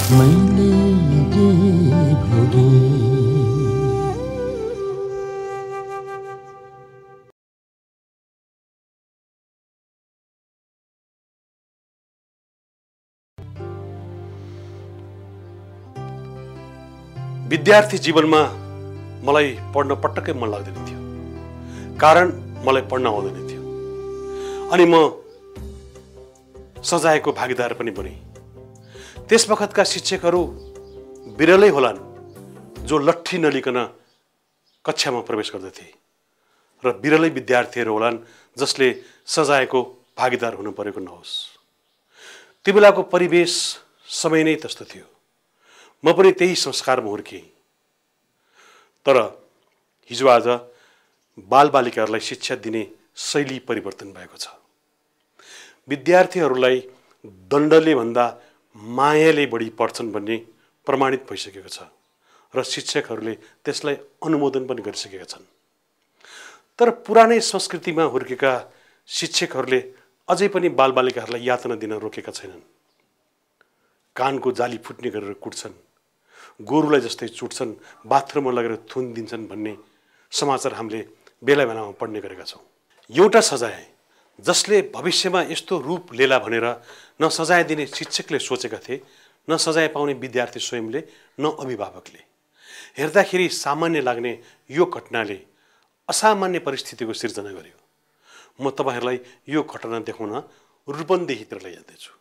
मैले जे भोगे विद्यार्थी जीवनमा मलाई पढ्न पटक्कै मन लाग्दैन थियो, कारण मलाई पढ्न आउँदैन थियो। अनि म सजायको भागीदार पनि बने। त्यस बखतका शिक्षकहरू बिरलै होलान् जो लट्ठी नलिकन कक्षामा प्रवेश गर्दथे, र बिरलै विद्यार्थीहरू होलान् जसले सजायको भागीदार हुनु परेको नहोस्। त्यो बेलाको परिवेश समय नै त्यस्तो थियो। म पनि त्यही संस्कारमा हुर्केँ। तर हिजो आज बालबालिकाहरूलाई शिक्षा दिने शैली परिवर्तन भएको छ। विद्यार्थीहरूलाई दण्डले भन्दा मायाले बढी पढ्छन् भन्ने प्रमाणित भइसकेको छ, र शिक्षकहरूले त्यसलाई अनुमोदन पनि गरिसकेका छन्। तर पुरानै संस्कृतिमा हुर्केका शिक्षकहरूले अझै पनि बालबालिकाहरूलाई यातना दिन रोकेका छैनन्। कानको जाली फुट्ने गरेर कुट्छन्, गोरुलाई जस्तै चुट्छन्, बाथरुममा लगेर थुन दिन्छन् भन्ने समाचार हामीले बेला बेलामा पढ्ने गरेका छौँ। एउटा सजाय जसले भविष्यमा यस्तो रूप लेला भनेर न सजाय दिने शिक्षकले सोचेका थिए, न सजाय पाउने विद्यार्थी स्वयंले, न अभिभावकले। हेर्दाखेरि सामान्य लाग्ने यो घटनाले असामान्य परिस्थितिको सिर्जना गर्यो। म तपाईहरूलाई यो घटना देखाउन रूपन्देहीतिर लैजाँदैछु।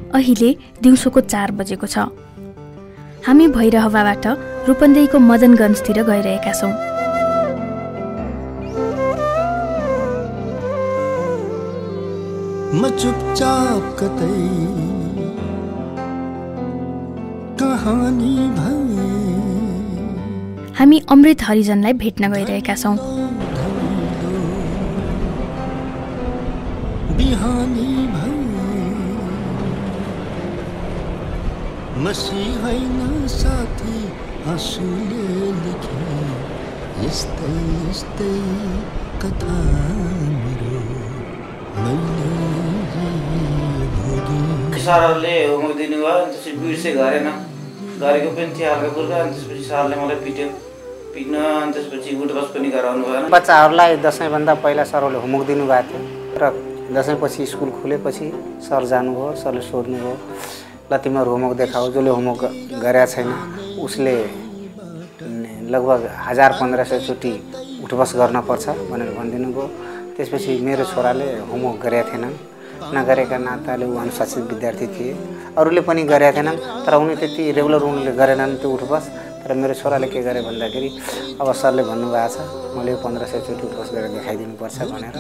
अहिले दिउँसोको 4 बजेको छ। हामी भैरहवाबाट रूपन्देहीको मदनगञ्जतिर गइरहेका छौँ। म चुपचाप कतै कहानी भए हामी अमृत हरिजनलाई भेट्न गइरहेका छौँ। बिहानी भए मसी होइन साथी आँसुले लेखे यस्तै यस्तै कथा मेरो मैले भोगे। सरहरूले होमवर्क दिनुभयो, अनि त्यसपछि बिर्से गरेन, गरेको पनि थियो हल्का फुल्का। अनि त्यसपछि सरले मलाई पिट्न अनि त्यसपछि उठबस पनि गराउनु भएन। बच्चाहरूलाई दसैँभन्दा पहिला सरहरूले होमवर्क दिनुभएको थियो, र दसैँपछि स्कुल खुलेपछि सर जानुभयो। सरले सोध्नुभयो, ल तिमीहरू होमवर्क देखाऊ, जसले होमवर्क गरेका छैन उसले लगभग 1000-1500 चोटि उठबस गर्न पर्छ भनेर भनिदिनु भयो। त्यसपछि मेरो छोराले होमवर्क गरेका थिएनन्, नगरेका नाताले ऊ अनुशासित विद्यार्थी थिए। अरूले पनि गरेका थिएनन्, तर उनी त्यति रेगुलर उनले गरेनन् त्यो उठबस। तर मेरो छोराले के गरे भन्दाखेरि अब सरले भन्नुभएको छ मैले 1500 चोटि उठबस गरेर देखाइदिनुपर्छ भनेर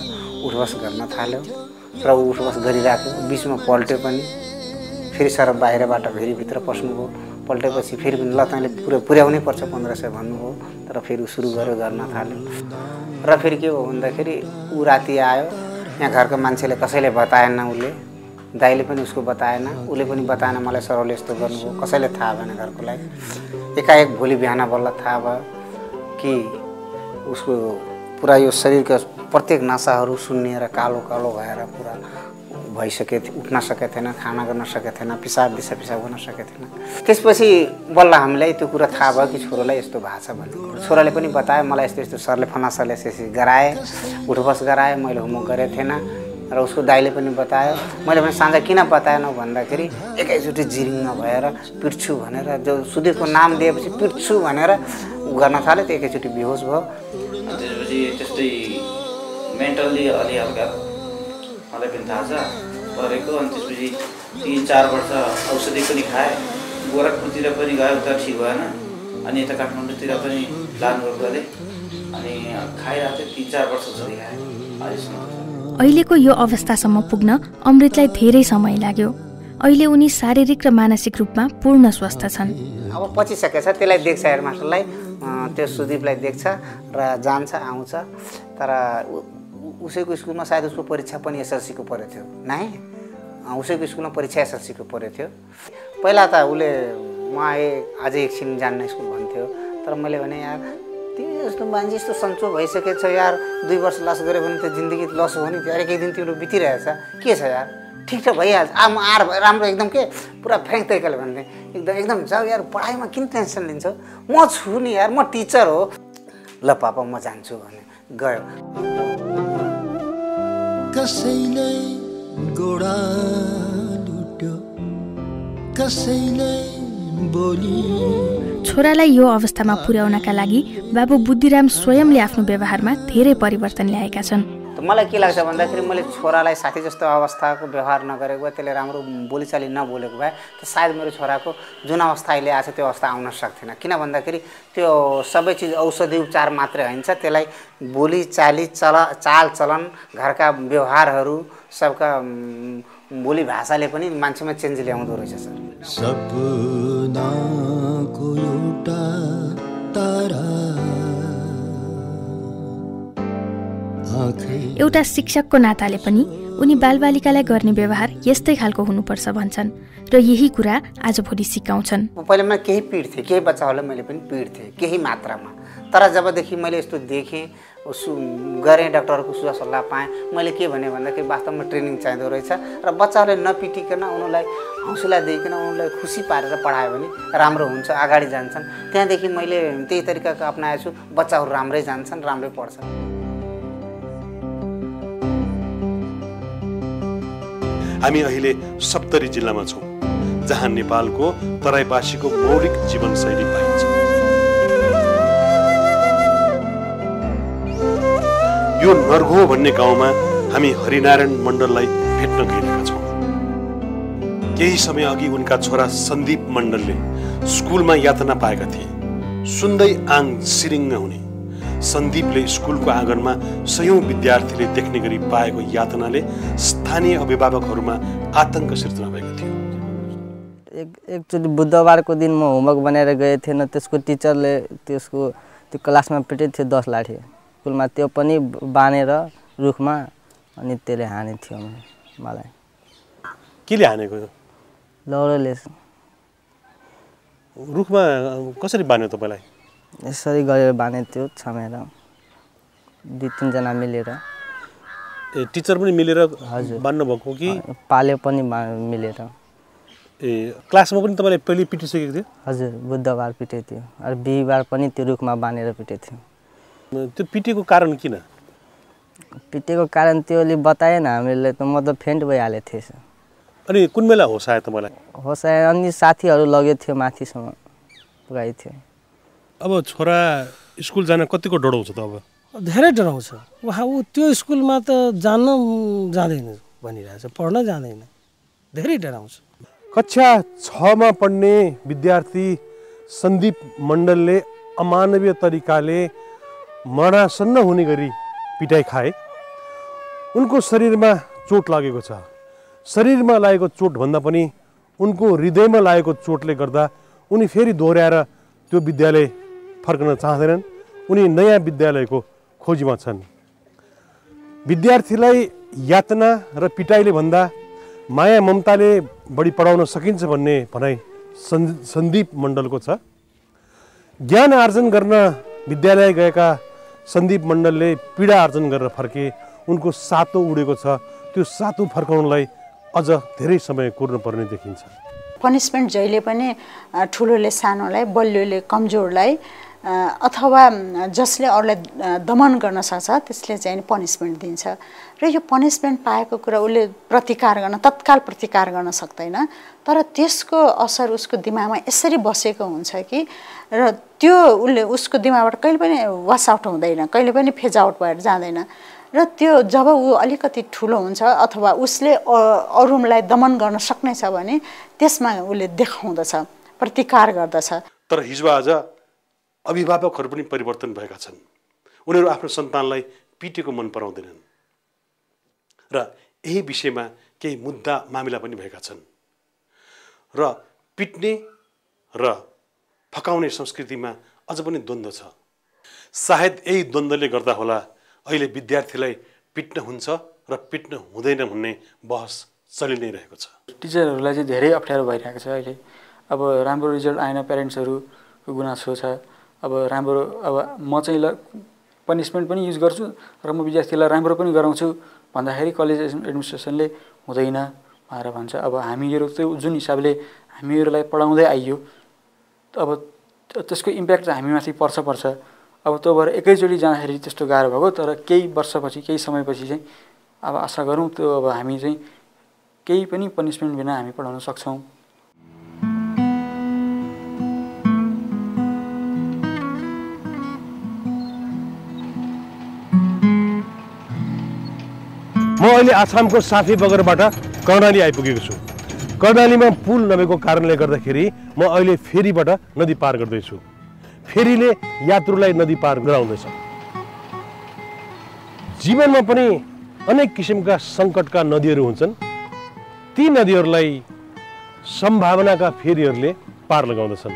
उठबस गर्न थाल्यो, र ऊ उठबस गरिराख्यो। बिचमा पल्ट्यो पनि, फेरि सर बाहिरबाट फेरि भित्र पस्नुभयो। पल्टेपछि फेरि पनि ल तैँले पुर्याउनै पर्छ 1500 भन्नुभयो, तर फेरि सुरु गर्यो, गर्न थाल्यो। र फेरि के भयो भन्दाखेरि ऊ राति आयो, यहाँ घरको मान्छेले कसैले बताएन, उसले दाइले पनि उसको बताएन, उसले पनि बताएन मलाई सरले यस्तो गर्नुभयो, कसैले थाहा भएन घरकोलाई। एकाएक भोलि बिहान बल्ल थाहा भयो कि उसको पुरा यो शरीरका प्रत्येक नसाहरू सुन्निएर कालो कालो भएर पुरा भइसके, उठ्न सकेको थिएन, खाना गर्न सकेको थिएन, पिसाब गर्न सकेको थिएन। त्यसपछि बल्ल हामीलाई त्यो कुरा थाहा भयो कि छोरोलाई यस्तो भएको छ भन्ने। छोराले पनि बतायो मलाई यस्तो यस्तो सरले फना सरले यसरी गराए, उठबस गराए, मैले होमवर्क गरेको थिएन। र उसको दाइले पनि बतायो। मैले भने साँझ किन बताएनौ भन्दाखेरि एकैचोटि जिरिङ भएर पिट्छु भनेर, जो सुधीरको नाम दिएपछि पिट्छु भनेर उ गर्न थाल्यो, त्यो एकैचोटि बेहोस भयो। त्यसपछि त्यस्तै मेन्टल्ली अलि हल्का मलाई पनि थाहा छ परेको। अनि त्यसपछि 3-4 वर्ष औषधि पनि खाएँ, गोरखपुरतिर पनि गयो, तर ठिक भएन। अनि यता काठमाडौँतिर पनि लानुभयो गरेँ, अनि खाइरहेको थिएँ, 3-4 वर्ष जति खाएँ अहिलेसम्म। अहिलेको यो अवस्थासम्म पुग्न अमृतलाई धेरै समय लाग्यो। अहिले उनी शारीरिक र मानसिक रूपमा पूर्ण स्वस्थ छन्। अब पचिसकेको छ, त्यसलाई देख्छ हेडमास्टरलाई, त्यो सुदीपलाई देख्छ र जान्छ आउँछ। तर उसैको स्कुलमा सायद उसको परीक्षा पनि एसएलसीको परेको थियो, नाइ उसैको स्कुलमा परीक्षा एसएलसीको परेको थियो। पहिला त उसले म आएँ अझै एकछिन जान्न स्कुल भन्थ्यो, तर मैले भने यार तिमी जस्तो मान्छे यस्तो सन्चो भइसकेछ यार 2 वर्ष लस गऱ्यो भने त जिन्दगी लस हो नि अरे केही दिन तिम्रो बितिरहेछ के छ यार ठिक छ भइहाल्छ राम्रो एकदम के पुरा फ्रेङ्क तरिकाले भन्ने एकदम जाऊ यार पढाइमा किन टेन्सन लिन्छौ म छु नि यार म टिचर हो ल पापा म जान्छु भने गयो कसैले गोडा लुट्यो कसैले बोली छोरालाई यो अवस्थामा पुर्याउनका लागि बाबु बुद्धिराम स्वयंले आफ्नो व्यवहारमा धेरै परिवर्तन ल्याएका छन् मलाई के लाग्छ भन्दाखेरि मैले छोरालाई साथी जस्तो अवस्थाको व्यवहार नगरेको भए त्यसले राम्रो बोलीचाली नबोलेको भए त सायद मेरो छोराको जुन अवस्था अहिले आएको छ त्यो अवस्था आउन सक्थेन किन भन्दाखेरि त्यो सबै चिज औषधि उपचार मात्रै होइन त्यसलाई बोलीचाली चाल चलन घरका व्यवहारहरू सबका बोली भाषाले पनि मान्छेमा चेन्ज ल्याउँदो रहेछ सर सपनाको एउटा तारा एउटा शिक्षकको नाताले पनि उनी बालबालिकालाई गर्ने व्यवहार यस्तै खालको हुनुपर्छ भन्छन् र यही कुरा आजभोलि सिकाउँछन् पहिला म केही पिड्थेँ केही बच्चाहरूलाई मैले पनि पिड्थेँ केही मात्रामा तर जबदेखि मैले यस्तो देखेँ गरेँ डाक्टरको सुझाव सल्लाह पाएँ मैले के भने भन्दाखेरि वास्तवमा ट्रेनिङ चाहिँदो रहेछ र बच्चाहरूले नपिटिकन उनीहरूलाई हौसला दिइकन उनीहरूलाई खुसी पारेर पढायो भने राम्रो हुन्छ अगाडि जान्छन् त्यहाँदेखि मैले त्यही तरिकाको अप्नाएको छु बच्चाहरू राम्रै जान्छन् राम्रै पढ्छन् हामी अहिले सप्तरी जिल्लामा छौँ जहाँ नेपालको तराईवासीको मौलिक जीवनशैली पाइन्छ यो नर्घो भन्ने गाउँमा हामी हरिनारायण मण्डललाई भेट्न गइरहेका छौँ केही समय अघि उनका छोरा सन्दीप मण्डलले स्कुलमा यातना पाएका थिए सुन्दै आङ सिरिङ्ग हुने सन्दीपले स्कुलको आँगनमा सयौं विद्यार्थीले देख्ने गरी पाएको यातनाले स्थानीय अभिभावकहरूमा आतंक सिर्जना भएको थियो एकचोटि बुधबारको दिन म होमवर्क बनाएर गएको थिएन त्यसको टिचरले त्यो क्लासमा पिटेको थियो 10 लाठी स्कुलमा त्यो पनि बानेर रुखमा अनि त्यसले हानेको थियो मलाई केले हानेको लौरोले रुखमा कसरी बान्यो तपाईलाई यसरी गरेर बाने थियो छमेर 2-3 जना मिलेर ए टिचर पनि मिलेर बान्नु भएको कि पाले पनि मिलेर ए क्लासमा पनि तपाईले पहिले पिटिसकेको थियो हजुर बुधबार पिटेको थियो अरे बिहीबार पनि त्यो रुखमा बानेर पिटेको थियो त्यो पिटेको कारण किन पिटेको कारण त्योले बताएन हामीले त म त फेन्ट भइहाले थिएँ अनि कुन बेला होसायो तपाईलाई होसायो अनि साथीहरू लग्यो थियो माथिसम्म पुगाइ थियो अब छोरा स्कुल जान कतिको डराउँछ त अब धेरै डराउँछ उहाँ ऊ त्यो स्कुलमा त जान्न जाँदैन भनिरहेछ पढ्न जाँदैन धेरै डराउँछ कक्षा 6 मा पढ्ने विद्यार्थी सन्दीप मण्डलले अमानवीय तरिकाले मरणासन्न हुने गरी पिटाइ खाए उनको शरीरमा चोट लागेको छ शरीरमा लागेको चोट भन्दा पनि उनको हृदयमा लागेको चोटले गर्दा उनी फेरि दोहोर्याएर त्यो विद्यालय फर्कन चाहँदैनन् उनी नयाँ विद्यालयको खोजीमा छन् विद्यार्थीलाई यातना र पिटाइले भन्दा माया ममताले बढी पढाउन सकिन्छ भन्ने भनाइ सन्दीप मण्डलको छ ज्ञान आर्जन गर्न विद्यालय गएका सन्दीप मण्डलले पीडा आर्जन गरेर फर्के उनको सातो उडेको छ त्यो सातो फर्काउनलाई अझ धेरै समय कुर्नुपर्ने देखिन्छ पनिसमेन्ट जहिले पनि ठुलोले सानोलाई बलियोले कमजोरलाई अथवा जसले अरूलाई दमन गर्न सक्छ त्यसले चाहिँ पनिसमेन्ट दिन्छ र यो पनिसमेन्ट पाएको कुरा उसले तत्काल प्रतिकार गर्न सक्दैन तर त्यसको असर उसको दिमागमा यसरी बसेको हुन्छ कि र त्यो उसले उसको दिमागबाट कहिले पनि वास आउट हुँदैन कहिले पनि फेज आउट भएर जाँदैन र त्यो जब ऊ अलिकति ठुलो हुन्छ अथवा उसले अरूलाई दमन गर्न सक्नेछ भने त्यसमा उसले देखाउँदछ प्रतिकार गर्दछ तर हिजो आज अभिभावकहरू पनि परिवर्तन भएका छन् उनीहरू आफ्नो सन्तानलाई पिटेको मन पराउँदैनन् र यही विषयमा केही मुद्दा मामिला पनि भएका छन् र पिट्ने र फकाउने संस्कृतिमा अझ पनि द्वन्द्व छ सायद यही द्वन्द्वले गर्दा होला अहिले विद्यार्थीलाई पिट्न हुन्छ र पिट्न हुँदैन भन्ने बहस चलि नै रहेको छ टिचरहरूलाई चाहिँ धेरै अप्ठ्यारो भइरहेको छ अहिले अब राम्रो रिजल्ट आएन प्यारेन्ट्सहरूको गुनासो छ अब राम्रो अब म चाहिँ पनिसमेन्ट पनि युज गर्छु र म विद्यार्थीलाई राम्रो पनि गराउँछु भन्दाखेरि कलेज एडमिनिस्ट्रेसनले हुँदैन भनेर भन्छ। अब हामीहरू त्यो जुन हिसाबले हामीहरूलाई पढाउँदै आइयो अब त्यसको इम्प्याक्ट चाहिँ हामीमाथि पर्छ। अब त्यो भएर एकैचोटि जाँदाखेरि त्यस्तो गाह्रो भएको, तर केही वर्षपछि केही समयपछि चाहिँ अब आशा गरौँ त्यो अब हामी चाहिँ केही पनि पनिसमेन्ट बिना हामी पढाउन सक्छौँ। म अहिले आसामको साफी बगरबाट कर्णाली आइपुगेको छु। कर्णालीमा पुल नभएको कारणले गर्दाखेरि म अहिले फेरीबाट नदी पार गर्दैछु। फेरीले यात्रुलाई नदी पार गराउँदैछ। जीवनमा पनि अनेक किसिमका सङ्कटका नदीहरू हुन्छन्। ती नदीहरूलाई सम्भावनाका फेरीहरूले पार लगाउँदछन्।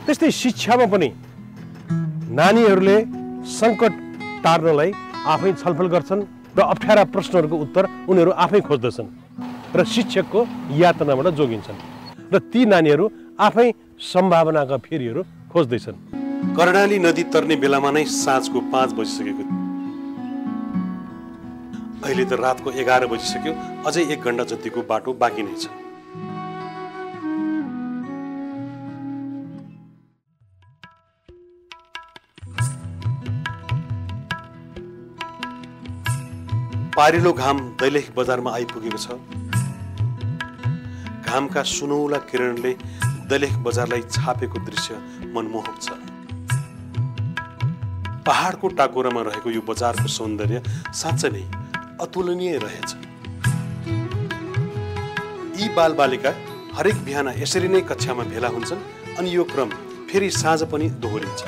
त्यस्तै शिक्षामा पनि नानीहरूले सङ्कट टार्नलाई आफै छलफल गर्छन् र अप्ठ्यारा प्रश्नहरूको उत्तर उनीहरू आफै खोज्दछन् र शिक्षकको यातनाबाट जोगिन्छन् र ती नानीहरू आफै सम्भावनाका फेरीहरू खोज्दैछन्। कर्णाली नदी तर्ने बेलामा नै साँझको 5 बजिसकेको। अहिले त रातको 11 बजिसक्यो। अझै 1 घण्टा जतिको बाटो बाँकी नै छ। पारिलो घाम दैलेख बजारमा आइपुगेको छ। घामका सुनौला किरणले दैलेख बजारलाई छापेको दृश्य मनमोहक छ। पहाडको टाकुरामा रहेको यो बजारको सौन्दर्य साँच्चै नै अतुलनीय रहेछ। यी बालबालिका हरेक बिहान यसरी नै कक्षामा भेला हुन्छन् अनि यो क्रम फेरि साँझ पनि दोहोरिन्छ।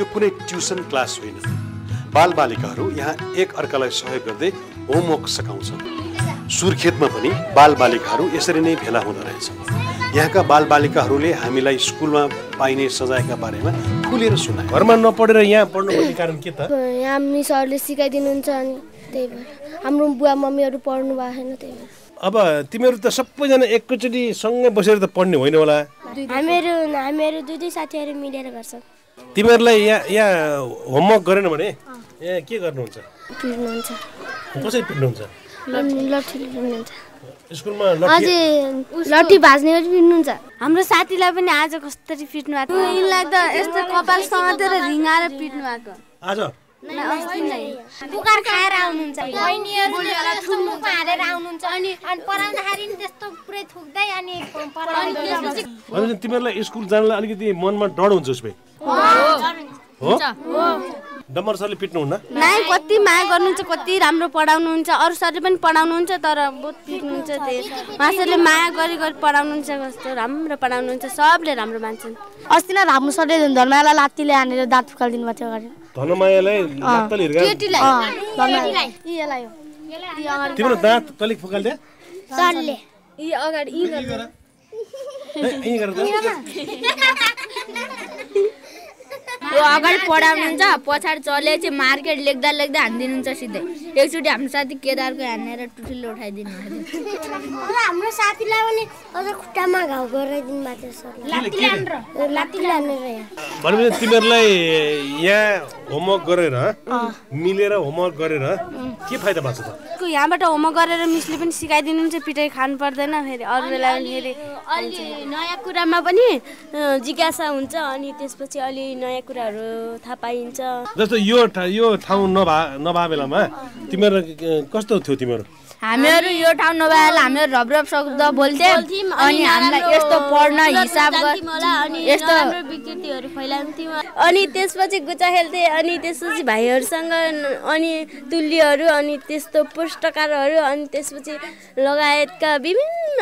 यो कुनै ट्युसन क्लास होइन। बालबालिकाहरू यहाँ एक अर्कालाई सहयोग गर्दै होमवर्क सकाउँछन्। सुर्खेतमा पनि बालबालिकाहरू यसरी नै भेला हुँदो रहेछ। यहाँका बालबालिकाहरूले हामीलाई स्कुलमा पाइने सजायका बारेमा खुलेर सुनाए। घरमा नपढेर यहाँ पढ्नु पर्ने कारण के त? यहाँ मिसहरूले सिकाइदिनुहुन्छ अनि त्यही भएर हाम्रो बुवा मम्मीहरू पढ्नु भएको छैन त्यही भएर। अब तिमीहरू त सबैजना एकैचोटि सँगै बसेर त पढ्ने होइन होला? हामीहरू दुई साथीहरू मिलेर गर्छौँ। तिमीहरूलाई यहाँ होमवर्क गरेन भने यहाँ के गर्नुहुन्छ? पिट्नुहुन्छ। कसरी पिट्नुहुन्छ? लट्ठीले पिट्नुहुन्छ। स्कुलमा लट्ठी भाज्ने गरी पिट्नुहुन्छ। हाम्रो साथीलाई पनि आज कसरी पिट्नु भएको? यिनलाई त यस्तो कपाल समातेर रिङ्गाएर पिट्नु भएको। आज पुकार खाएर आउनुहुन्छ। बहिनीहरू ठुल्मुखमा हालेर आउनुहुन्छ अनि पढाउँदाखेरि नि त्यस्तो पुरै थुक्दै अनि पढाउँदै। तिमीहरूलाई स्कुल जानलाई अलिकति मनमा डर हुन्छ उसमै? हो? डम्बर सरले पिट्नुहुन्न? नै, कति माया गर्नुहुन्छ, कति राम्रो पढाउनुहुन्छ। अरू सरले पनि पढाउनुहुन्छ तर बहुत पिट्नुहुन्छ। त्यही मास्टरले माया गरी पढाउनुहुन्छ। कस्तो राम्रो पढाउनुहुन्छ। सबले राम्रो मान्छन्। अस्ति नै हाम्रो सरले धनमायालाई लात्तीले हानेर दाँत फुकालिदिनु भएको थियो अगाडि। धनमायालाई लात्तीले तिम्रो दाँत तले फुकाल्दे? सरले यी अगाडि यो अगाडि पढाउनुहुन्छ, पछाडि चले चाहिँ मार्केट लेख्दा लेख्दा हानिदिनुहुन्छ सिधै। एकचोटि हाम्रो साथी केदारको हानेर टुटीले उठाइदिनु भएको थियो। हाम्रो साथीलाई पनि अझ खुट्टामा घाउ गराइदिनु भएको थियो सरले। लात्तीले हानेर। भनेपछि तिमीहरूलाई यहाँ होमवर्क गरेर मिलेर होमवर्क गरेर के फाइदा भएको छ त? यहाँबाट होमवर्क गरेर मिसले पनि सिकाइदिनुहुन्छ। पिटाइ खानु पर्दैन। फेरि अरू बेला फेरि अलि नयाँ कुरामा पनि जिज्ञासा हुन्छ अनि त्यसपछि अलि नयाँ कुराहरू थाहा पाइन्छ। जस्तो यो ठाउँ नभए बेलामा तिमीहरू कस्तो थियो? तिमीहरू हामीहरू यो ठाउँ नभएला हामीहरू रब शब्द बोल्थ्यौँ अनि हामीलाई यस्तो पढ्न हिसाब यस्तो विकृतिहरू फैलाउँथ्यौँ। अनि त्यसपछि गुच्चा खेल्थे अनि त्यसपछि भाइहरूसँग अनि तुल्यहरू अनि त्यस्तो पुस्तकारहरू अनि त्यसपछि लगायतका विभिन्न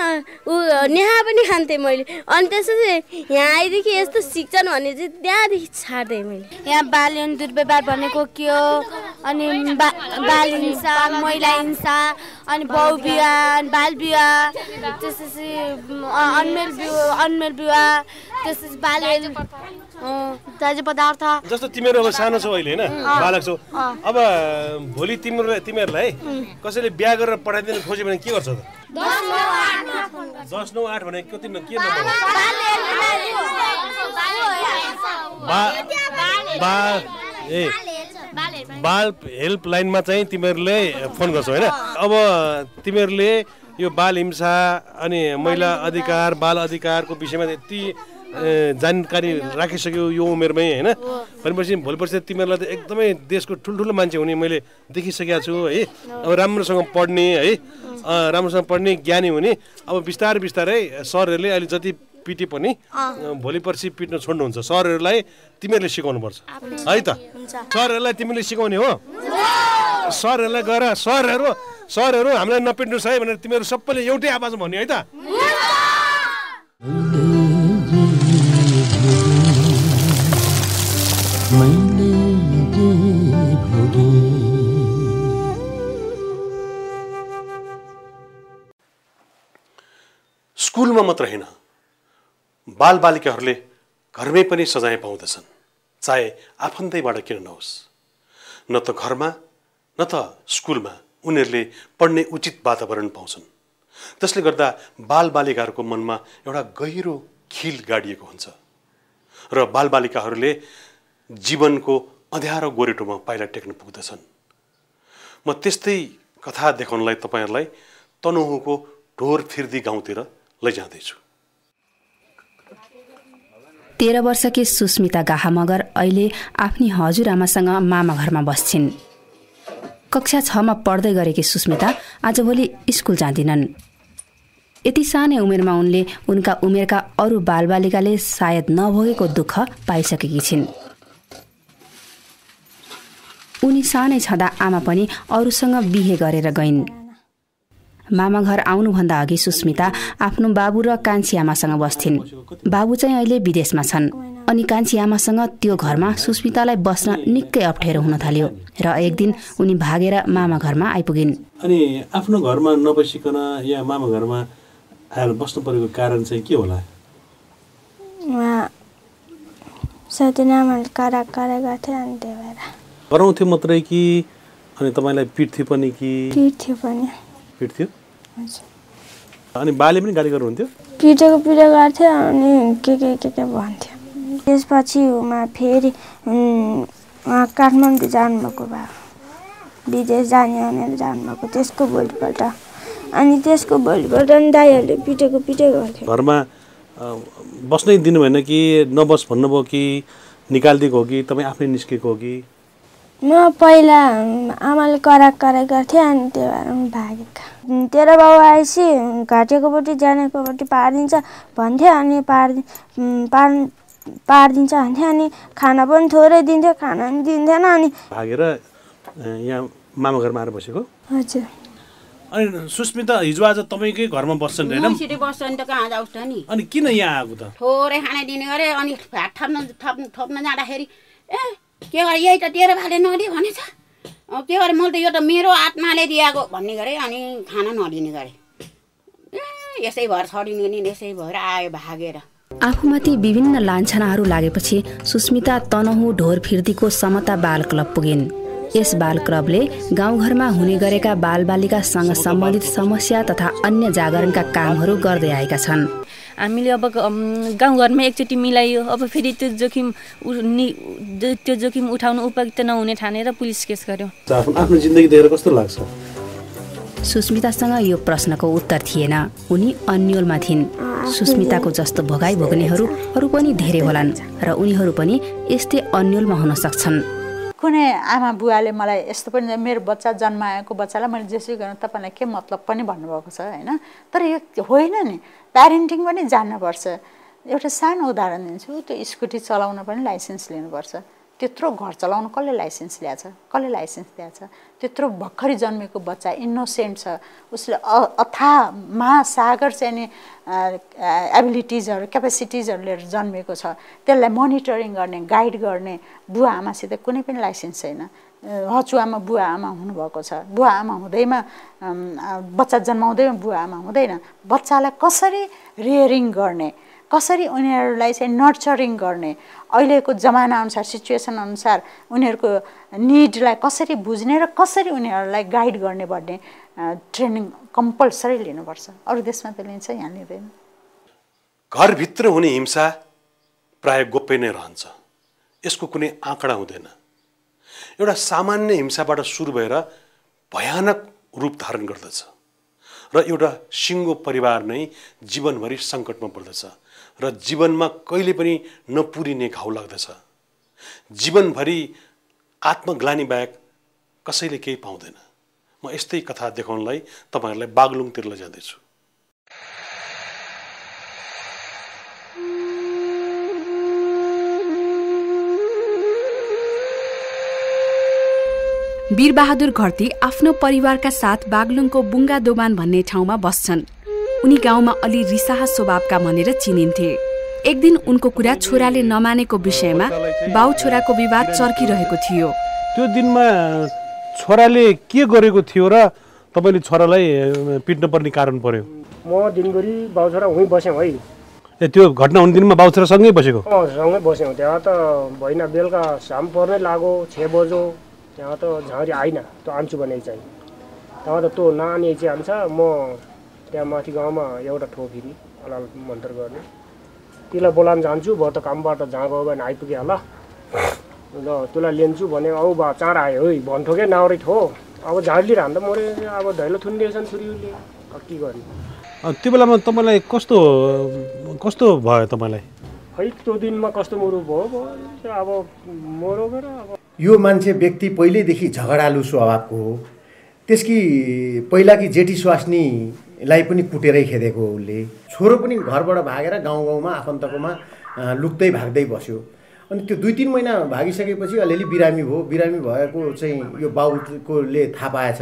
नेहा पनि खान्थेँ मैले। अनि त्यसपछि यहाँ आएदेखि यस्तो सिक्छन् भने चाहिँ त्यहाँदेखि छाड्थेँ मैले। यहाँ बाल यौन दुर्व्यवहार भनेको के हो अनि बाल हिंसा, महिला हिंसा अनि बाउ विवाह, बाल विवाह, त्यसपछि अनमेल विवाह, त्यसपछि बाल त्याज्य पदार्थ। जस्तो तिमीहरू अब सानो छौ अहिले होइन, बालक छौ। अब भोलि तिमीहरूलाई कसैले बिहा गरेर पठाइदिनु खोज्यो भने के गर्छौ त? 10, 9, 8 10, 9, 8 भने के नम्बर हो? बाल हेल्पलाइनमा चाहिँ तिमीहरूले फोन गर्छौ होइन। अब तिमीहरूले यो बाल हिंसा अनि महिला अधिकार बाल अधिकारको विषयमा यति जानकारी राखिसक्यो यो उमेरमै होइन। भनेपछि भोलि पर्सि तिमीहरूलाई त एकदमै देशको ठुल्ठुलो मान्छे हुने मैले देखिसकेको छु है। अब राम्रोसँग पढ्ने है, राम्रोसँग पढ्ने ज्ञानी हुने। अब बिस्तारै बिस्तारै सरहरूले अहिले जति पिटे पनि भोलि पर्सि पिट्न छोड्नुहुन्छ। सरहरूलाई तिमीहरूले सिकाउनुपर्छ है त। सरहरूलाई तिमीले सिकाउने हो। सरहरूलाई गएर सरहरू हामीलाई नपिट्नुहोस् है भनेर तिमीहरू सबैले एउटै आवाजमा भन्ने है त। स्कुलमा मात्र होइन, बालबालिकाहरूले घरमै पनि सजाय पाउँदछन्, चाहे आफन्तैबाट किन नहोस्। न त घरमा न त स्कुलमा उनीहरूले पढ्ने उचित वातावरण पाउँछन्। त्यसले गर्दा बालबालिकाहरूको मनमा एउटा गहिरो खिल गाडिएको हुन्छ र बालबालिकाहरूले जीवनको अँध्यारो गोरेटोमा पाइला टेक्न पुग्दछन्। म त्यस्तै कथा देखाउनलाई तपाईँहरूलाई तनहुँको ढोर फिर्दी गाउँतिर लैजाँदैछु। 13 वर्षकी सुस्मिता गाहा मगर अहिले आफ्नी हजुरआमासँग मामा घरमा बस्छिन्। कक्षा 6 मा पढ्दै गरेकी सुस्मिता आजभोलि स्कुल जाँदिनन्। यति सानै उमेरमा उनले उनका उमेरका अरू बालबालिकाले सायद नभोगेको दुःख पाइसकेकी छिन्। उनी सानै छँदा आमा पनि अरूसँग बिहे गरेर गइन्। मामा घर आउनुभन्दा अघि सुस्मिता आफ्नो बाबु र कान्छी आमासँग बस्थिन्। बाबु चाहिँ अहिले विदेशमा छन् अनि कान्छी आमासँग त्यो घरमा सुस्मितालाई बस्न निकै अप्ठ्यारो हुन थाल्यो र एक दिन उनी भागेर मामा घरमा आइपुगिन्। अनि आफ्नो घरमा नबसिकन या मामा घरमा आएर बस्नु परेको कारण चाहिँ के होला? सत्यनारायण करा गर्थे अनि त्यही भएर कराउँथ्यो मात्रै कि अनि तपाईँलाई पिट्थ्यो पनि कि? पिट्थ्यो। अनि बाले पनि गाली गर्नुहुन्थ्यो? पिटेको गर्थ्यो अनि के भन्थ्यो। त्यसपछि फेरि काठमाडौँ जानुभएको भए विदेश जाने भनेर जानुभएको। त्यसको भोलिपल्ट अनि दाइहरूले पिटेको गर्थ्यो। घरमा बस्नै दिनु भएन कि नबस भन्नुभयो कि निकालिदिएको हो कि तपाईँ आफै निस्केको हो कि? म पहिला आमाले कराक गर्थ्यो अनि त्यो भएर भागेको। तेरो बाउ आएपछि घाटेकोपट्टि जानेकोपट्टि पारिदिन्छ भन्थ्यो अनि पारिदिन्छ भन्थ्यो अनि खाना पनि थोरै दिन्थ्यो, खाना पनि दिन्थेन। अनि भागेर यहाँ मामा घरमा आएर बसेको? हजुर। अनि सुस्मिता हिजो आज तपाईँकै घरमा बस्छन् हैन? मसित बस्छन् त कहाँ जाउँछ त नि? अनि किन यहाँ आएको त? थोरै खाना दिने गरे अनि थप्न जाँदाखेरि के गरे यही त तेरो भाले नदियो भनेछ। के गरे मैले त यो त मेरो आत्माले दिएको भन्ने गरे अनि खाना नदिने गरे। यसै भएर छडिने नि यसै भएर आयो भागेर। आफूमाथि विभिन्न लान्छनाहरू लागेपछि सुस्मिता तनहुँ ढोर फिर्दीको समता बाल क्लब पुगिन्। यस बाल क्लबले गाउँघरमा हुने गरेका बालबालिकासँग सम्बन्धित समस्या तथा अन्य जागरणका कामहरू गर्दै आएका छन्। हामीले अब गाउँघरमा एकचोटि मिलाइयो, अब फेरि त्यो जोखिम उठाउनु उपयुक्त नहुने ठानेर पुलिस केस गर्यो। आफ्नो जिन्दगी देखेर कस्तो लाग्छ? सुस्मितासँग यो प्रश्नको उत्तर थिएन। उनी अन्यलमा थिइन्। सुस्मिताको जस्तो भोगाई भोग्नेहरू अरू पनि धेरै होलान् र उनीहरू पनि यस्तै अन्यलमा हुन सक्छन्। कुनै आमा बुवाले मलाई यस्तो पनि मेरो बच्चा जन्माएको बच्चालाई मैले जेसुकै गर्नु तपाईँलाई के मतलब पनि भन्नुभएको छ होइन। तर यो होइन नि, प्यारेन्टिङ पनि जान्नुपर्छ। एउटा सानो उदाहरण दिन्छु, त्यो स्कुटी चलाउन पनि लाइसेन्स लिनुपर्छ। त्यत्रो घर चलाउनु कसले लाइसेन्स ल्याएछ? त्यत्रो भर्खरै जन्मेको बच्चा इनोसेन्ट छ, उसले अथाह महासागर चाहिँ नि एबिलिटिजहरू क्यापेसिटिजहरू लिएर जन्मेको छ। त्यसलाई मोनिटरिङ गर्ने गाइड गर्ने बुवा आमासित कुनै पनि लाइसेन्स छैन। हजुरआमा बुवा आमा हुनुभएको छ, बुवा आमा हुँदैमा बच्चा जन्माउँदैमा बुवा आमा हुँदैन। बच्चालाई कसरी रियरिङ गर्ने, कसरी उनीहरूलाई चाहिँ नर्चरिङ गर्ने, अहिलेको जमानाअनुसार सिचुएसन अनुसार उनीहरूको निडलाई कसरी बुझ्ने र कसरी उनीहरूलाई गाइड गर्ने भन्ने ट्रेनिङ कम्पलसरी लिनुपर्छ। अरू देशमा त लिन्छ, यहाँ लिँदैन। घरभित्र हुने हिंसा प्राय गोप्य नै रहन्छ। यसको कुनै आँकडा हुँदैन। एउटा सामान्य हिंसाबाट सुरु भएर भयानक रूप धारण गर्दछ र एउटा सिङ्गो परिवार नै जीवनभरि सङ्कटमा पर्दछ र जीवनमा कहिले पनि नपुरिने घाउ लाग्दछ। जीवनभरि आत्मग्लानी बाहेक कसैले केही पाउँदैन। म यस्तै कथा देखाउनलाई तपाईँहरूलाई बागलुङतिर लैजाँदैछु। वीरबहादुर घरती आफ्नो परिवारका साथ बागलुङको बुङ्गा दोबान भन्ने ठाउँमा बस्छन्। उनी गाउँमा अलि रिसाहा स्वभावका भनेर चिनिन्थे। एक दिन उनको कुरा छोराले नमानेको विषयमा बाउ छोराको विवाद चर्किरहेको थियो। त्यो दिनमा छोराले के गरेको थियो र तपाईँले छोरालाई पिट्न पर्ने कारण पर्यो? म दिनभरि बाउ छोरा उहीँ बस्यौँ है। ए त्यो घटना हुने दिनमा बाउ छोरा सँगै बसेको? सँगै बस्यौँ। त्यहाँ त भएन, बेलुका शाम पर्नै लाग्यो 6 बज्यो। त्यहाँ त झाँरी आइन त आन्छु भने चाहिँ त्यहाँ त त्यो नानी चाहिँ आन्छ। म त्यहाँ माथि गाउँमा एउटा ठोफिरी अलाल मन्त्र गर्ने त्यसलाई बोलाउन जान्छु। भयो त कामबाट जहाँ गयो भने आइपुग्यो होला ल त्यसलाई लिन्छु भने औ बा चाँडा आयो है भन्थ्यो क्या नाउरी ठो। अब झाडीले हान्दा मऱ्यो। अब ढैलो थुनिदिएछन् छोरीले, के गर्ने। त्यो बेलामा तपाईँलाई कस्तो भयो तपाईँलाई? खै त्यो दिनमा कस्तो मरु भयो अब मरो गएर। अब यो मान्छे व्यक्ति पहिल्यैदेखि झगडालु स्वभावको हो। त्यसकी पहिलाकी जेठी स्वास्नीलाई पनि कुटेरै खेदेको हो उसले। छोरो पनि घरबाट भागेर गाउँमा आफन्तकोमा लुक्दै भाग्दै बस्यो। अनि त्यो 2-3 महिना भागिसकेपछि अलिअलि बिरामी भयो। बिरामी भएको चाहिँ यो बाउकोले थाहा पाएछ।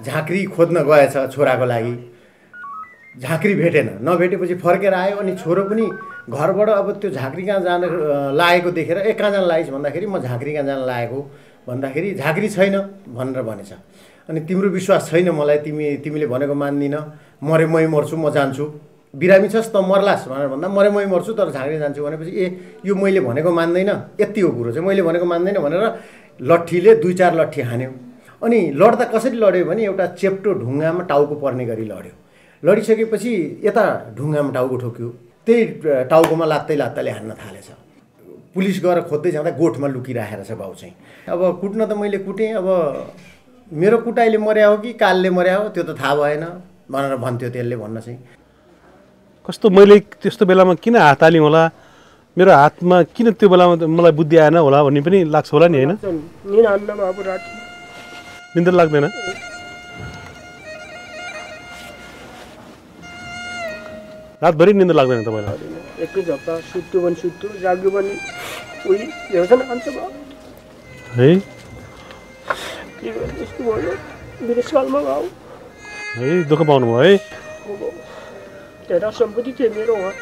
झाँक्री खोज्न गएछ छोराको लागि। झाँक्री भेटेन। नभेटेपछि फर्केर आयो। अनि छोरो पनि घरबाट अब त्यो झाँक्री कहाँ जान लागेको देखेर कहाँ जान लागेछ भन्दाखेरि म झाँक्री कहाँ जान लागेको भन्दाखेरि झाँक्री छैन भनेर भनेछ। अनि तिम्रो विश्वास छैन मलाई, तिमीले भनेको मान्दिन, मरे मै मर्छु, म जान्छु। बिरामी छस् त मर्लास् भनेर भन्दा मरे मै मर्छु तर झाँक्री जान्छु भनेपछि यो मैले भनेको मान्दैन, यति हो कुरो चाहिँ, मैले भनेको मान्दैन भनेर लट्ठीले 2-4 लट्ठी हान्यो। अनि लड्दा कसरी लड्यो भने एउटा चेप्टो ढुङ्गामा टाउको पर्ने गरी लड्यो। लडिसकेपछि यता ढुङ्गामा टाउको ठोक्यो। त्यही टाउकोमा लात्तैले हान्न थालेछ। पुलिस गएर खोज्दै जाँदा गोठमा लुकिराखेर छ बाउ चाहिँ। अब कुट्न त मैले कुटेँ। अब मेरो कुटाइले मर्या हो कि कालले मर्या हो त्यो त थाहा भएन भनेर भन्थ्यो त्यसले भन्न चाहिँ। कस्तो मैले त्यस्तो बेलामा किन हात हालेँ होला, मेरो हातमा किन त्यो बेलामा मलाई बुद्धि आएन होला भन्ने पनि लाग्छ होला नि, होइन? निन्द्रा लाग्दैन? रातभरि निन्द्रा लाग्दैन तपाईँलाई? एकै झप्ता सुत्यो भने सुत्यो, जाग्यो भने उही हेर्छ न खान्छ भयो है। के गर्नु यस्तो भयो। विदेशकालमा गाउँ है दुःख पाउनुभयो है। धेरै सम्पत्ति थियो मेरो वहाँ।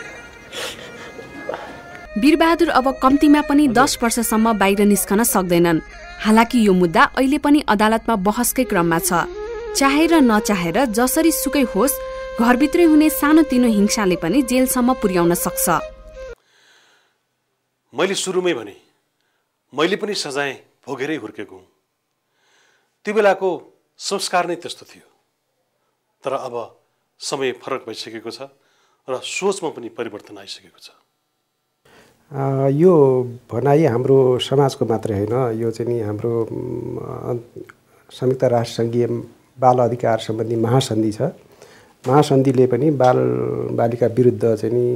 वीरबहादुर अब कम्तीमा पनि 10 वर्षसम्म बाहिर निस्कन सक्दैनन्। हालाकि यो मुद्दा अहिले पनि अदालतमा बहसकै क्रममा छ। चाहेर नचाहेर जसरी सुकै होस्, घरभित्रै हुने सानोतिनो हिंसाले पनि जेलसम्म पुर्याउन सक्छ। मैले सुरुमै भने मैले पनि सजाय भोगेरै हुर्केको हुँ। त्यो बेलाको संस्कार नै त्यस्तो थियो। तर अब समय फरक भइसकेको छ र सोचमा पनि परिवर्तन आइसकेको छ। यो भनाइ हाम्रो समाजको मात्रै होइन, यो चाहिँ नि हाम्रो संयुक्त राष्ट्रसङ्घीय बाल अधिकार सम्बन्धी महासन्धि छ। महासन्धिले पनि बालिका विरुद्ध चाहिँ नि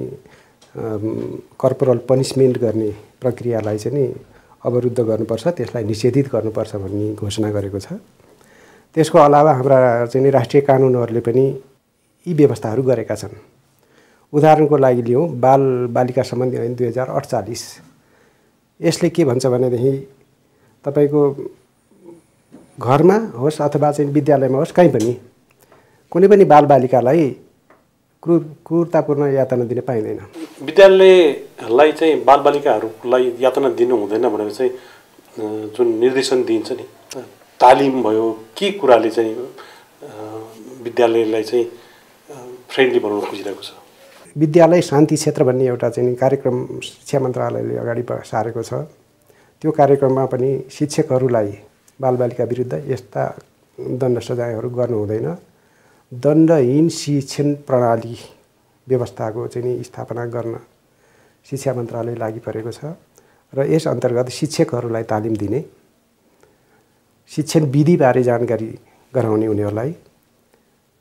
कर्पोरल पनिसमेन्ट गर्ने प्रक्रियालाई चाहिँ नि अवरुद्ध गर्नुपर्छ, त्यसलाई निषेधित गर्नुपर्छ भन्ने घोषणा गरेको छ। त्यसको अलावा हाम्रा चाहिँ नि राष्ट्रिय कानुनहरूले पनि यी व्यवस्थाहरू गरेका छन्। उदाहरणको लागि लियौँ बाल बालिका सम्बन्धी ऐन 2048। यसले के भन्छ भनेदेखि तपाईँको घरमा होस् अथवा चाहिँ विद्यालयमा होस् कहीँ पनि कुनै पनि बालबालिकालाई क्रूरतापूर्ण यातना दिन पाइँदैन। विद्यालयलाई चाहिँ बालबालिकाहरूलाई यातना दिनु हुँदैन भनेर चाहिँ जुन निर्देशन दिइन्छ नि, तालिम भयो के कुराले चाहिँ विद्यालयलाई चाहिँ फ्रेन्डली बनाउन खोजिरहेको छ? विद्यालय शान्ति क्षेत्र भन्ने एउटा चाहिँ कार्यक्रम शिक्षा मन्त्रालयले अगाडि सारेको छ। त्यो कार्यक्रममा पनि शिक्षकहरूलाई बालबालिका विरुद्ध यस्ता दण्ड सजायहरू गर्नु हुँदैन। दण्डहीन शिक्षण प्रणाली व्यवस्थाको चाहिँ नि स्थापना गर्न शिक्षा मन्त्रालय लागि परेको छ र यस अन्तर्गत शिक्षकहरूलाई तालिम दिने, शिक्षण विधिबारे जानकारी गराउने उनीहरूलाई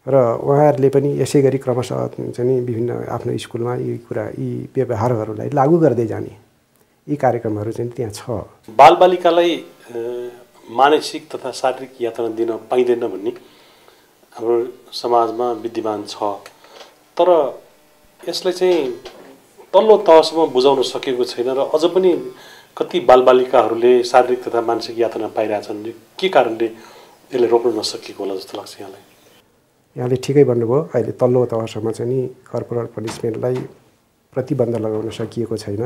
र उहाँहरूले पनि यसै गरी क्रमशः चाहिँ विभिन्न आफ्नो स्कुलमा यी व्यवहारहरूलाई लागू गर्दै जाने यी कार्यक्रमहरू चाहिँ त्यहाँ छ। बालबालिकालाई मानसिक तथा शारीरिक यातना दिन पाइँदैन भन्ने हाम्रो समाजमा विद्यमान छ, तर यसलाई चाहिँ तल्लो तहसम्म बुझाउन सकेको छैन र अझ पनि कति बालबालिकाहरूले शारीरिक तथा मानसिक यातना पाइरहेछन्। के कारणले यसले रोक्न नसकेको होला जस्तो लाग्छ यहाँलाई? यहाँले ठिकै भन्नुभयो, अहिले तल्लो तहसम्म चाहिँ नि कर्पोरल पनिसमेन्टलाई प्रतिबन्ध लगाउन सकिएको छैन।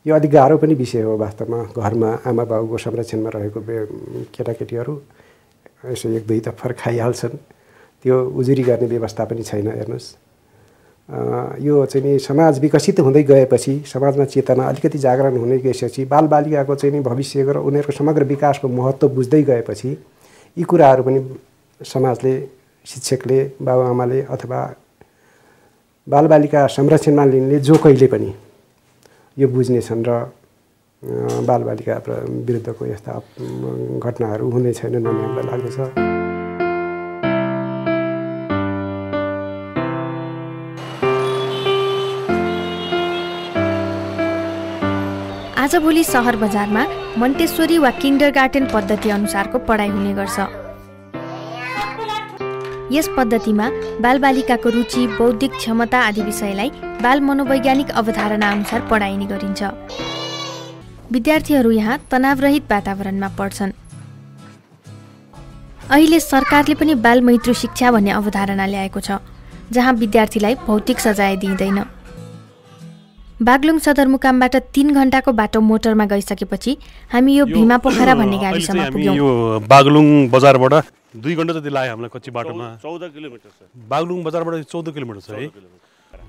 यो अलिक गाह्रो पनि विषय हो वास्तवमा। घरमा आमा बाबुको संरक्षणमा रहेको केटाकेटीहरू यसो एक दुई तफर खाइहाल्छन्, त्यो उजुरी गर्ने व्यवस्था पनि छैन। हेर्नुहोस्, यो चाहिँ नि समाज विकसित हुँदै गएपछि, समाजमा चेतना अलिकति जागरण हुँदै गएपछि, बालबालिकाको चाहिँ नि भविष्यको र उनीहरूको समग्र विकासको महत्त्व बुझ्दै गएपछि यी कुराहरू पनि समाजले, शिक्षकले, बाबुआमाले अथवा बालबालिका संरक्षणमा लिने जो कहिले पनि यो बुझ्नेछन् र बालबालिका विरुद्धको यस्ता घटनाहरू हुने छैनन् भन्ने हामीलाई लाग्दछ। आजभोलि सहर बजारमा मन्टेश्वरी वा किन्डरगार्टन पद्धति अनुसारको पढाइ हुने गर्छ। यस पद्धतिमा बालबालिकाको रुचि, बौद्धिक क्षमता आदि विषयलाई बाल मनोवैज्ञानिक अवधारणा अनुसार पढाइने गरिन्छ। विद्यार्थीहरू यहाँ तनावरहित वातावरणमा पढ्छन्। अहिले सरकारले पनि बाल मैत्री शिक्षा भन्ने अवधारणा ल्याएको छ, जहाँ विद्यार्थीलाई भौतिक सजाय दिइँदैन। बागलुङ सदरमुकामबाट 3 घण्टाको बाटो मोटरमा गइसकेपछि हामी यो भीमा पोखरा भन्ने गाविसमा पुग्यौं। यो बागलुङ बजारबाट 2 घण्टा जति लाग्यो हामीलाई कच्ची बाटोमा। 14 किलोमिटर छ। बागलुङ बजारबाट 14 किलोमिटर छ है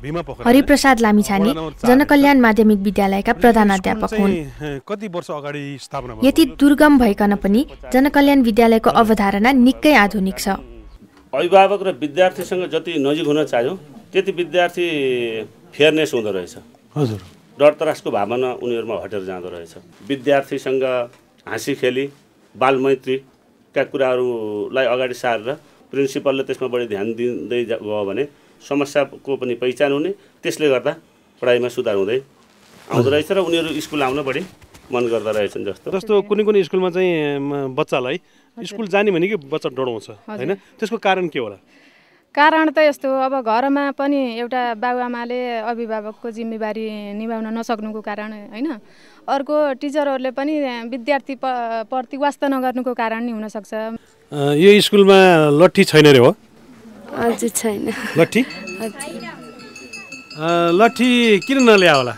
भीमा पोखरा। हरिप्रसाद लामिछाने जनकल्याण माध्यमिक विद्यालयका प्रधानाध्यापक हुन्। कति वर्ष अगाडि स्थापना भयो। यति दुर्गम भइकन पनि जनकल्याण विद्यालयको अवधारणा निकै आधुनिक छ। अभिभावक र विद्यार्थीसँग जति नजिक हुन चाह्यो त्यति विद्यार्थी फेयरनेस हुँदो रहेछ। हजुर, डर त्रासको भावना उनीहरूमा हटेर जाँदो रहेछ। विद्यार्थीसँग हाँसी खेली बालमैत्रीका कुराहरूलाई अगाडि सारेर प्रिन्सिपलले त्यसमा बढी ध्यान दिँदै गयो भने समस्याको पनि पहिचान हुने, त्यसले गर्दा पढाइमा सुधार हुँदै आउँदो रहेछ र उनीहरू स्कुल आउन बढी मन गर्दा रहेछन्। जस्तो कुनै स्कुलमा चाहिँ बच्चालाई स्कुल जाने भनेकै बच्चा डराउँछ हैन, त्यसको कारण के होला? कारण त यस्तो, अब घरमा पनि एउटा बाबुआमाले अभिभावकको जिम्मेवारी निभाउन नसक्नुको कारण हैन, अर्को टिचरहरूले पनि विद्यार्थी प्रति वास्ता नगर्नुको कारण नि हुनसक्छ। यो स्कुलमा लट्ठी छैन रे हो? हजुर छैन। लट्ठी? लट्ठी किन नल्या होला?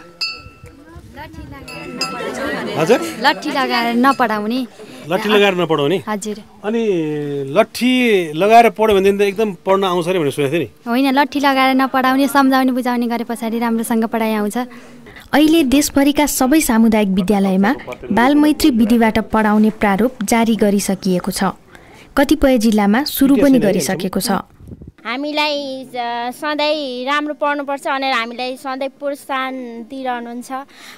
हजुर, लट्ठी लगाएर नपढाउने। लट्ठी लगाएर नपढाउने? हजुर। अनि लट्ठी लगाएर पढ्यो भने त एकदम पढ्न आउँछ रे भनेर सुनेको थिएँ नि। होइन, लट्ठी लगाएर नपढाउने, सम्झाउने बुझाउने गरे पछाडि राम्रोसँग पढाइ आउँछ। अहिले देशभरिका सबै सामुदायिक विद्यालयमा बालमैत्री विधिबाट पढाउने प्रारूप जारी गरिसकिएको छ। कतिपय जिल्लामा सुरु पनि गरिसकेको छ। हामीलाई सधैँ राम्रो पढ्नुपर्छ भनेर हामीलाई सधैँ प्रोत्साहन दिइरहनुहुन्छ।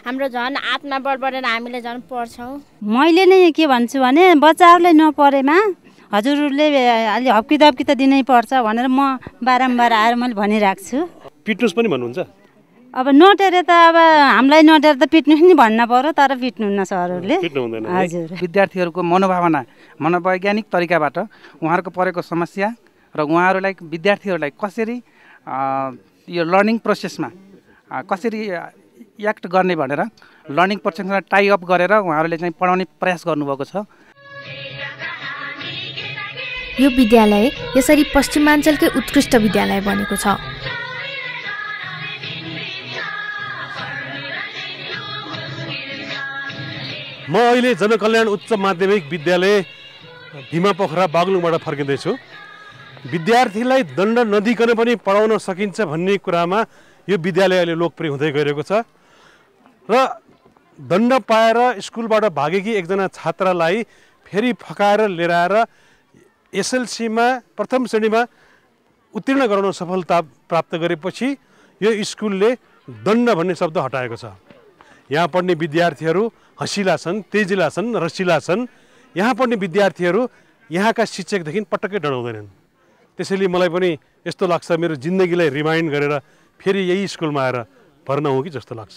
हाम्रो झन् आत्मबल बढेर हामीले झन् पढ्छौँ। मैले नै के भन्छु भने बच्चाहरूले नपढेमा हजुरहरूले अलि हप्की दप्की त दिनै पर्छ भनेर म बारम्बार आएर मैले भनिरहेको छु। पिट्नुस् पनि भन्नुहुन्छ? अब नटेरे त अब हामीलाई नटेर त पिट्नु नि भन्न पर्यो, तर पिट्नुहुन्न सरहरूले। हजुर, विद्यार्थीहरूको मनोवैज्ञानिक तरिकाबाट उहाँहरूको परेको समस्या र उहाँहरूलाई विद्यार्थीहरूलाई कसरी यो लर्निङ प्रोसेसमा कसरी एक्ट गर्ने भनेर लर्निङ प्रोसेसमा टाई अप गरेर उहाँहरूले चाहिँ पढाउने प्रयास गर्नुभएको छ। यो विद्यालय यसरी पश्चिमाञ्चलकै उत्कृष्ट विद्यालय बनेको छ। म अहिले जनकल्याण उच्च माध्यमिक विद्यालय भीमा पोखरा बागलुङबाट फर्किँदैछु। विद्यार्थीलाई दण्ड नदिकन पनि पढाउन सकिन्छ भन्ने कुरामा यो विद्यालय अहिले लोकप्रिय हुँदै गइरहेको छ र दण्ड पाएर स्कुलबाट भागेकी एकजना छात्रालाई फेरि फकाएर लिएर आएर एसएलसीमा प्रथम श्रेणीमा उत्तीर्ण गराउन सफलता प्राप्त गरेपछि यो स्कुलले दण्ड भन्ने शब्द हटाएको छ। यहाँ पढ्ने विद्यार्थीहरू हँसिला छन्, तेजिला छन्, रसिला छन्। यहाँ पढ्ने विद्यार्थीहरू यहाँका शिक्षकदेखि पटक्कै डराउँदैनन्। त्यसैले मलाई पनि यस्तो लाग्छ मेरो जिन्दगीलाई रिमाइन्ड गरेर फेरि यही स्कुलमा आएर भर्ना हो कि जस्तो लाग्छ।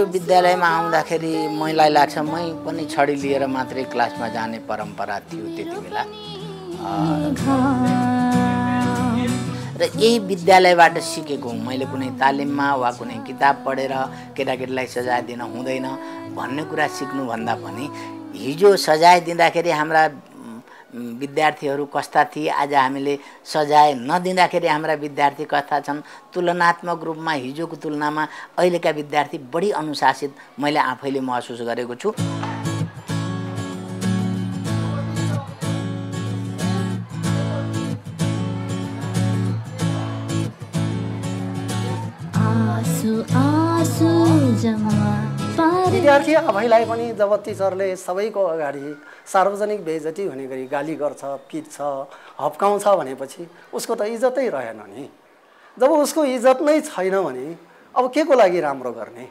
विद्यालयमा आउँदाखेरि मलाई लाग्छ मै पनि छडी लिएर मात्रै क्लासमा जाने परम्परा थियो त्यति बेला र यही विद्यालयबाट सिकेको हुँ। मैले कुनै तालिममा वा कुनै किताब पढेर केटाकेटीलाई सजाय दिन हुँदैन भन्ने कुरा सिक्नुभन्दा पनि हिजो सजाय दिँदाखेरि हाम्रा विद्यार्थीहरू कस्ता थिए, आज हामीले सजाय नदिँदाखेरि हाम्रा विद्यार्थी कस्ता छन्, तुलनात्मक रूपमा हिजोको तुलनामा अहिलेका विद्यार्थी बढी अनुशासित मैले आफैले महसुस गरेको छु। विद्यार्थी आफैलाई पनि जब टिचरले सबैको अगाडि सार्वजनिक बेइज्जती हुने गरी गाली गर्छ, पिट्छ, हप्काउँछ भनेपछि उसको त इज्जतै रहेन नि। जब उसको इज्जत नै छैन भने अब के को लागि राम्रो गर्ने?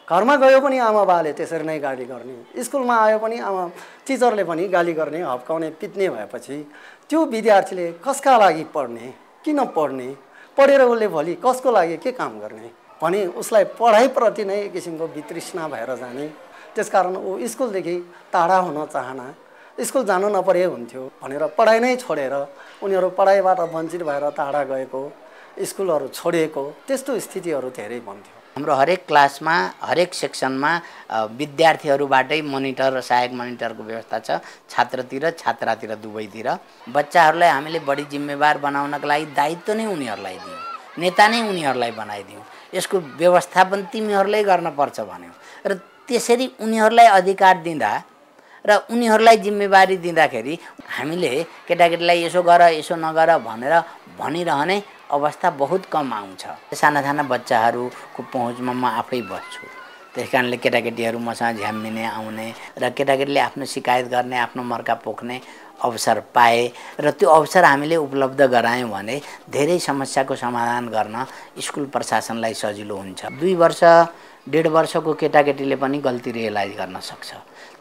घरमा गयो पनि आमा बाले त्यसरी नै गाली गर्ने, स्कुलमा आयो पनि आमा टिचरले पनि गाली गर्ने, हप्काउने, पिट्ने भएपछि त्यो विद्यार्थीले कसका लागि पढ्ने, किन पढ्ने, पढेर उसले भोलि कसको लागि के काम गर्ने भने उसलाई पढाइप्रति नै एक किसिमको वितृष्णा भएर जाने। त्यसकारण ऊ स्कुलदेखि टाढा हुन चाहना, स्कुल जानु नपरे हुन्थ्यो भनेर पढाइ नै छोडेर उनीहरू पढाइबाट वञ्चित भएर टाढा गएको, स्कुलहरू छोडेको त्यस्तो स्थितिहरू धेरै बन्थ्यो। हाम्रो हरेक क्लासमा हरेक सेक्सनमा विद्यार्थीहरूबाटै मोनिटर र सहायक मोनिटरको व्यवस्था छ, छात्रतिर छात्रातिर दुवैतिर। बच्चाहरूलाई हामीले बढी जिम्मेवार बनाउनका लागि दायित्व नै उनीहरूलाई दियौँ, नेता नै उनीहरूलाई बनाइदियौँ, यसको व्यवस्थापन तिमीहरूले गर्नुपर्छ भन्यो र त्यसरी उनीहरूलाई अधिकार दिँदा र उनीहरूलाई जिम्मेवारी दिँदाखेरि हामीले केटाकेटीलाई यसो गर यसो नगर भनेर भनिरहने अवस्था बहुत कम आउँछ। साना साना बच्चाहरूको पहुँचमा म आफै बस्छु, त्यस कारणले केटाकेटीहरू मसँग झ्याम्मिने आउने र केटाकेटीले आफ्नो शिकायत गर्ने, आफ्नो मर्का पोख्ने अवसर पाए र त्यो अवसर हामीले उपलब्ध गरायौँ भने धेरै समस्याको समाधान गर्न स्कुल प्रशासनलाई सजिलो हुन्छ। 2 वर्ष 1.5 वर्षको केटाकेटीले पनि गल्ती रियलाइज गर्न सक्छ।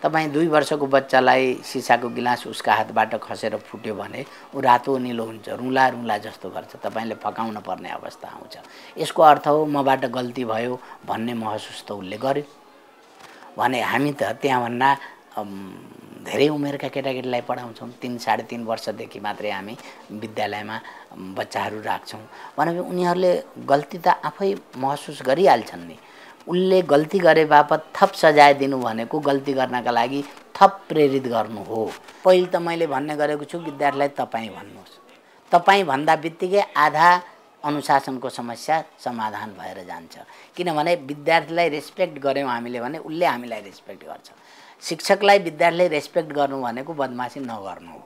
तपाईँ 2 वर्षको बच्चालाई सिसाको गिलास उसका हातबाट खसेर फुट्यो भने ऊ रातो निलो हुन्छ, रुला रुला जस्तो गर्छ, तपाईँले फकाउन पर्ने अवस्था आउँछ। यसको अर्थ हो मबाट गल्ती भयो भन्ने महसुस त उसले गर्यो भने हामी त त्यहाँभन्दा धेरै उमेरका केटाकेटीलाई पढाउँछौँ। 3-3.5 वर्षदेखि मात्रै हामी विद्यालयमा बच्चाहरू राख्छौँ भनेपछि उनीहरूले गल्ती त आफै महसुस गरिहाल्छन् नि। उसले गल्ती गरे बापत थप सजाय दिनु भनेको गल्ती गर्नका लागि थप प्रेरित गर्नु हो। पहिले त मैले भन्ने गरेको छु विद्यार्थीलाई तपाईँ भन्नुहोस्, तपाईँ भन्दा बित्तिकै आधा अनुशासनको समस्या समाधान भएर जान्छ। किनभने विद्यार्थीलाई रेस्पेक्ट गऱ्यौँ हामीले भने उसले हामीलाई रेस्पेक्ट गर्छ। शिक्षकलाई विद्यार्थीले रेस्पेक्ट गर्नु भनेको बदमासी नगर्नु हो,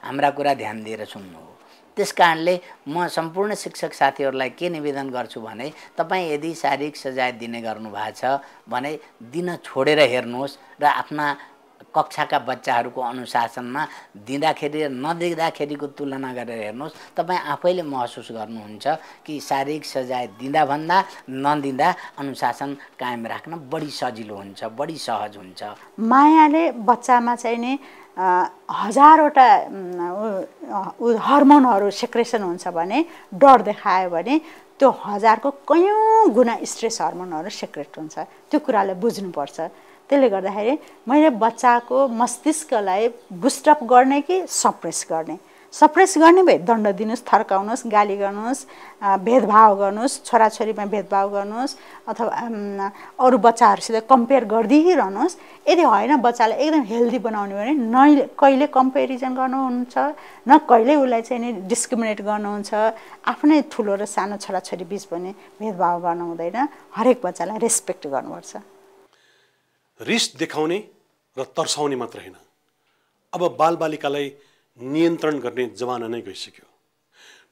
हाम्रा कुरा ध्यान दिएर सुन्नु हो। त्यस कारणले म सम्पूर्ण शिक्षक साथीहरूलाई के निवेदन गर्छु भने तपाईँ यदि शारीरिक सजाय दिने गर्नुभएको छ भने दिन छोडेर हेर्नुहोस् र आफ्ना कक्षाका बच्चाहरूको अनुशासनमा दिँदाखेरि र नदिँदाखेरिको तुलना गरेर हेर्नुहोस्। तपाईँ आफैले महसुस गर्नुहुन्छ कि शारीरिक सजाय दिँदाभन्दा नदिँदा अनुशासन कायम राख्न बढी सजिलो हुन्छ, बढी सहज हुन्छ। मायाले बच्चामा चाहिँ नि हजारवटा हर्मोनहरू सेक्रेसन हुन्छ भने डर देखायो भने त्यो 1000 को कयौँ गुणा स्ट्रेस हर्मोनहरू सेक्रेट हुन्छ। त्यो कुरालाई बुझ्नुपर्छ। त्यसले गर्दाखेरि मैले बच्चाको मस्तिष्कलाई बुस्टअप गर्ने कि सप्रेस गर्ने, सप्रेस गर्ने भए दण्ड दिनुहोस्, थर्काउनुहोस्, गाली गर्नुहोस्, भेदभाव गर्नुहोस्, छोराछोरीमा भेदभाव गर्नुहोस् अथवा अरू बच्चाहरूसित कम्पेयर गरिदिइरहनुहोस्। यदि होइन बच्चालाई एकदम हेल्दी बनाउने भने न कहिले कम्पेरिजन गर्नुहुन्छ, न कहिले उसलाई चाहिँ नि डिस्क्रिमिनेट गर्नुहुन्छ। आफ्नै ठुलो र सानो छोराछोरी बिच पनि भेदभाव गर्नु हुँदैन। हरेक बच्चालाई रेस्पेक्ट गर्नुपर्छ। रिस देखाउने र तर्साउने मात्र होइन, अब बालबालिकालाई नियन्त्रण गर्ने जमाना नै गइसक्यो।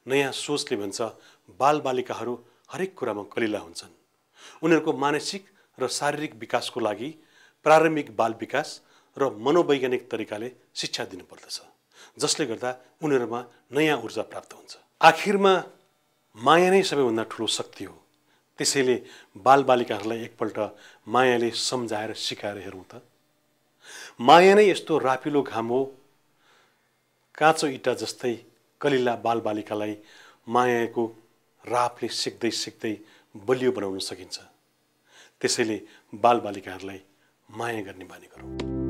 नयाँ सोचले भन्छ बालबालिकाहरू हरेक कुरामा कलिला हुन्छन्। उनीहरूको मानसिक र शारीरिक विकासको लागि प्रारम्भिक बाल विकास र मनोवैज्ञानिक तरिकाले शिक्षा दिनुपर्दछ, जसले गर्दा उनीहरूमा नयाँ ऊर्जा प्राप्त हुन्छ। आखिरमा माया नै सबैभन्दा ठुलो शक्ति हो। त्यसैले बालबालिकाहरूलाई एकपल्ट मायाले सम्झाएर सिकाएर हेरौँ त। माया नै यस्तो रापिलो घाम हो, काँचो इँटा जस्तै कलिला बालबालिकालाई मायाको रापले सेक्दै सेक्दै बलियो बनाउन सकिन्छ। त्यसैले बालबालिकाहरूलाई माया गर्ने बानी गरौँ।